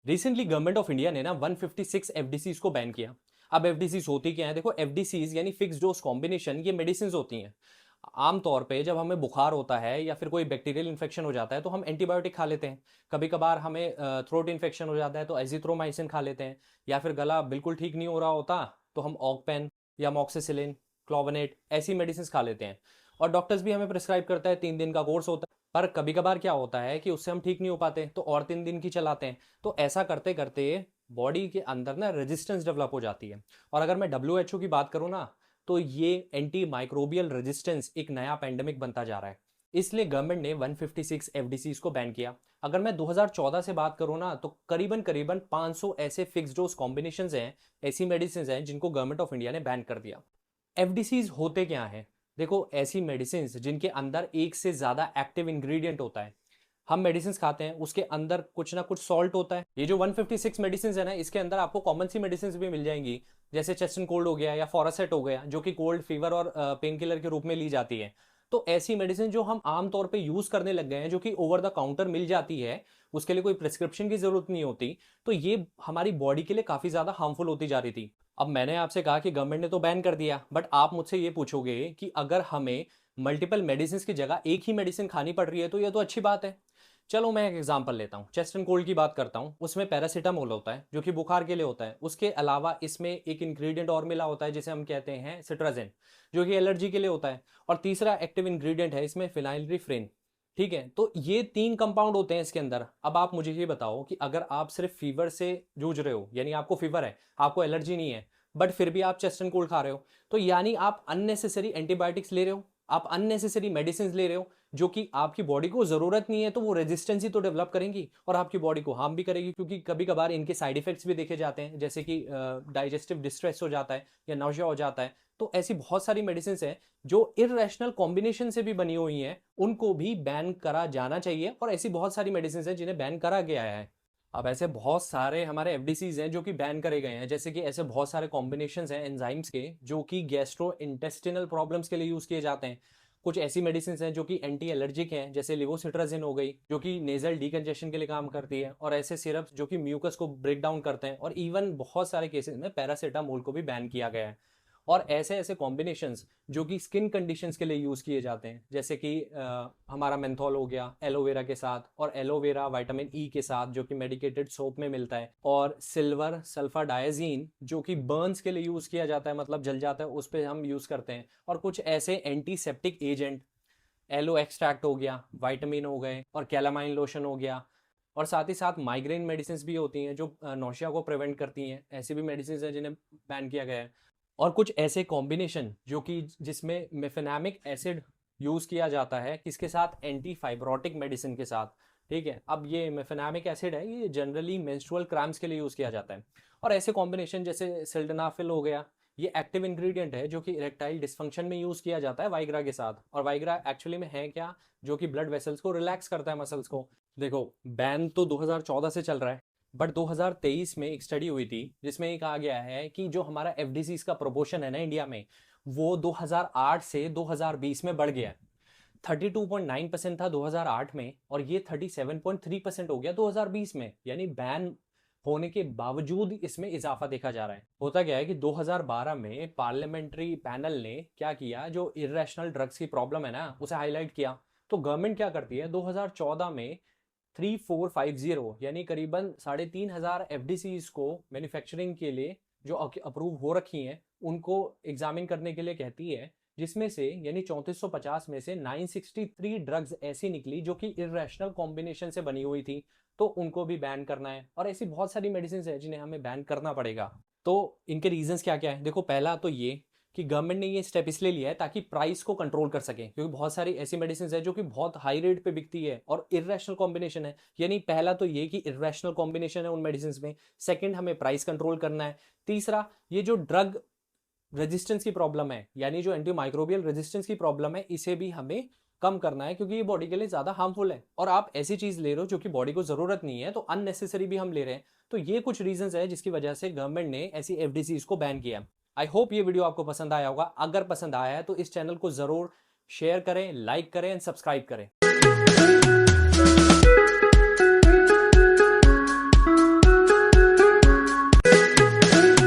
Recently government of India ने ना 156 एफडीसीज को बैन किया। अब एफडीसीज होती क्या है? देखो, एफडीसीज यानी फिक्स डोज कॉम्बिनेशन, ये मेडिसिन होती हैं। आमतौर पे जब हमें बुखार होता है या फिर कोई बैक्टीरियल इन्फेक्शन हो जाता है तो हम एंटीबायोटिक खा लेते हैं। कभी कभार हमें थ्रोट इन्फेक्शन हो जाता है तो एजिथ्रोमाइसिन खा लेते हैं। या फिर गला बिल्कुल ठीक नहीं हो रहा होता तो हम ऑकपेन या मॉक्सिसिलिन, क्लोवनेट ऐसी मेडिसिन खा लेते हैं। और डॉक्टर्स भी हमें प्रिस्क्राइब करता है, 3 दिन का कोर्स होता है। पर कभी कभार क्या होता है कि उससे हम ठीक नहीं हो पाते तो और 3 दिन की चलाते हैं। तो ऐसा करते करते बॉडी के अंदर ना रेजिस्टेंस डेवलप हो जाती है। और अगर मैं WHO की बात करूँ ना, तो ये एंटी माइक्रोबियल रेजिस्टेंस एक नया पेंडेमिक बनता जा रहा है। इसलिए गवर्नमेंट ने 156 एफडीसीज को बैन किया। अगर मैं 2014 से बात करूं ना, तो करीबन करीबन 500 ऐसे फिक्स डोज कॉम्बिनेशन हैं, ऐसी मेडिसिन हैं जिनको गवर्नमेंट ऑफ इंडिया ने बैन कर दिया। एफडीसीज होते क्या हैं? देखो, ऐसी मेडिसिन जिनके अंदर एक से ज्यादा एक्टिव इंग्रेडिएंट होता है। हम मेडिसिन खाते हैं, उसके अंदर कुछ ना कुछ सॉल्ट होता है। ये जो 156 मेडिसिन है ना, इसके अंदर आपको कॉमन सी मेडिसिन भी मिल जाएंगी, जैसे चेस्ट एंड कोल्ड हो गया या फॉरासेट हो गया, जो कि कोल्ड फीवर और पेन किलर के रूप में ली जाती है। तो ऐसी मेडिसिन जो हम आमतौर पे यूज करने लग गए हैं, जो कि ओवर द काउंटर मिल जाती है, उसके लिए कोई प्रिस्क्रिप्शन की जरूरत नहीं होती, तो ये हमारी बॉडी के लिए काफी ज्यादा हार्मफुल होती जा रही थी। अब मैंने आपसे कहा कि गवर्नमेंट ने तो बैन कर दिया, बट आप मुझसे ये पूछोगे कि अगर हमें मल्टीपल मेडिसिन की जगह एक ही मेडिसिन खानी पड़ रही है तो ये तो अच्छी बात है। चलो मैं एक एग्जांपल लेता हूँ, चेस्ट एंड कोल्ड की बात करता हूँ। उसमें पैरासीटामोल होता है जो कि बुखार के लिए होता है। उसके अलावा इसमें एक इंग्रेडिएंट और मिला होता है जिसे हम कहते हैं सिट्राजिन, जो कि एलर्जी के लिए होता है। और तीसरा एक्टिव इंग्रेडिएंट है इसमें फिनाइलरिफ्रेन। ठीक है, तो ये 3 कंपाउंड होते हैं इसके अंदर। अब आप मुझे ये बताओ कि अगर आप सिर्फ फीवर से जूझ रहे हो, यानी आपको फीवर है, आपको एलर्जी नहीं है, बट फिर भी आप चेस्ट एंड कोल्ड खा रहे हो, तो यानी आप अननेसेसरी एंटीबायोटिक्स ले रहे हो, आप अननेसेसरी मेडिसिन ले रहे हो, जो कि आपकी बॉडी को जरूरत नहीं है। तो वो रेजिस्टेंस ही तो डेवलप करेंगी और आपकी बॉडी को हार्म भी करेगी, क्योंकि कभी कभार इनके साइड इफेक्ट्स भी देखे जाते हैं, जैसे कि डाइजेस्टिव डिस्ट्रेस हो जाता है या नाउजिया हो जाता है। तो ऐसी बहुत सारी मेडिसिन हैं जो इरेशनल कॉम्बिनेशन से भी बनी हुई हैं, उनको भी बैन करा जाना चाहिए। और ऐसी बहुत सारी मेडिसिन हैं जिन्हें बैन करा गया है। अब ऐसे बहुत सारे हमारे एफडीसीज हैं जो कि बैन करे गए हैं, जैसे कि ऐसे बहुत सारे कॉम्बिनेशंस हैं एंजाइम्स के जो कि गैस्ट्रो इंटेस्टिनल प्रॉब्लम्स के लिए यूज किए जाते हैं। कुछ ऐसी मेडिसिन हैं जो कि एंटी एलर्जिक हैं, जैसे लिवोसिट्राजिन हो गई, जो कि नेजल डीकंजेशन के लिए काम करती है। और ऐसे सिरप्स जो कि म्यूकस को ब्रेक डाउन करते हैं। और इवन बहुत सारे केसेस में पैरासीटामोल को भी बैन किया गया है। और ऐसे ऐसे कॉम्बिनेशंस जो कि स्किन कंडीशंस के लिए यूज किए जाते हैं, जैसे कि हमारा मेंथॉल हो गया एलोवेरा के साथ, और एलोवेरा विटामिन ई के साथ जो कि मेडिकेटेड सोप में मिलता है, और सिल्वर सल्फा डायजीन जो कि बर्न्स के लिए यूज किया जाता है, मतलब जल जाता है उस पर हम यूज करते हैं। और कुछ ऐसे एंटीसेप्टिक एजेंट, एलो एक्सट्रैक्ट हो गया, विटामिन हो गए, और कैलामाइन लोशन हो गया। और साथ ही साथ माइग्रेन मेडिसिन भी होती हैं जो नौशिया को प्रिवेंट करती हैं, ऐसी भी मेडिसिन हैं जिन्हें बैन किया गया है। और कुछ ऐसे कॉम्बिनेशन जो कि जिसमें मेफेनामिक एसिड यूज किया जाता है, किसके साथ? एंटी फाइब्रोटिक मेडिसिन के साथ। ठीक है, अब ये मेफेनामिक एसिड है, ये जनरली मेंस्ट्रुअल क्रैम्प्स के लिए यूज किया जाता है। और ऐसे कॉम्बिनेशन जैसे सिल्डेनाफिल हो गया, ये एक्टिव इंग्रेडिएंट है जो कि इरेक्टाइल डिस्फंक्शन में यूज किया जाता है वाइग्रा के साथ। और वाइग्रा एक्चुअली में है क्या? जो कि ब्लड वेसल्स को रिलैक्स करता है, मसल्स को। देखो, बैन तो 2014 से चल रहा है, बट 2023 में एक स्टडी हुई थी जिसमें ये कहा गया है कि जो हमारा एफडीसी का प्रोपोर्शन है ना इंडिया में, वो 2008 से 2020 में बढ़ गया है। 32.9% था 2008 में, और ये 37.3% हो गया 2020 में। यानी बैन होने के बावजूद इसमें इजाफा देखा जा रहा है। होता क्या है कि 2012 में पार्लियामेंट्री पैनल ने क्या किया, जो इरेशनल ड्रग्स की प्रॉब्लम है ना, उसे हाईलाइट किया। तो गवर्नमेंट क्या करती है, 2014 में 3450 यानी करीबन 3500 एफडीसीज को मैन्युफैक्चरिंग के लिए जो अप्रूव हो रखी हैं, उनको एग्जामिन करने के लिए कहती है। जिसमें से यानी 3450 में से 963 ड्रग्स ऐसी निकली जो कि इरेशनल कॉम्बिनेशन से बनी हुई थी, तो उनको भी बैन करना है। और ऐसी बहुत सारी मेडिसिन है जिन्हें हमें बैन करना पड़ेगा। तो इनके रीजंस क्या क्या है? देखो, पहला तो ये कि गवर्नमेंट ने ये स्टेप इसलिए लिया है ताकि प्राइस को कंट्रोल कर सके, क्योंकि बहुत सारी ऐसी मेडिसिन है जो कि बहुत हाई रेट पे बिकती है और इरेशनल कॉम्बिनेशन है। यानी पहला तो ये कि इरेशनल कॉम्बिनेशन है उन मेडिसिन में। सेकंड, हमें प्राइस कंट्रोल करना है। तीसरा, ये जो ड्रग रेजिस्टेंस की प्रॉब्लम है, यानी जो एंटी माइक्रोबियल रेजिस्टेंस की प्रॉब्लम है, इसे भी हमें कम करना है, क्योंकि ये बॉडी के लिए ज्यादा हार्मफुल है। और आप ऐसी चीज ले रहे हो जो कि बॉडी को जरूरत नहीं है, तो अननेसेसरी भी हम ले रहे हैं। तो ये कुछ रीजन है जिसकी वजह से गवर्नमेंट ने ऐसी एफडीसीज को बैन किया। आई होप ये वीडियो आपको पसंद आया होगा। अगर पसंद आया है तो इस चैनल को जरूर शेयर करें, लाइक करें एंड सब्सक्राइब करें।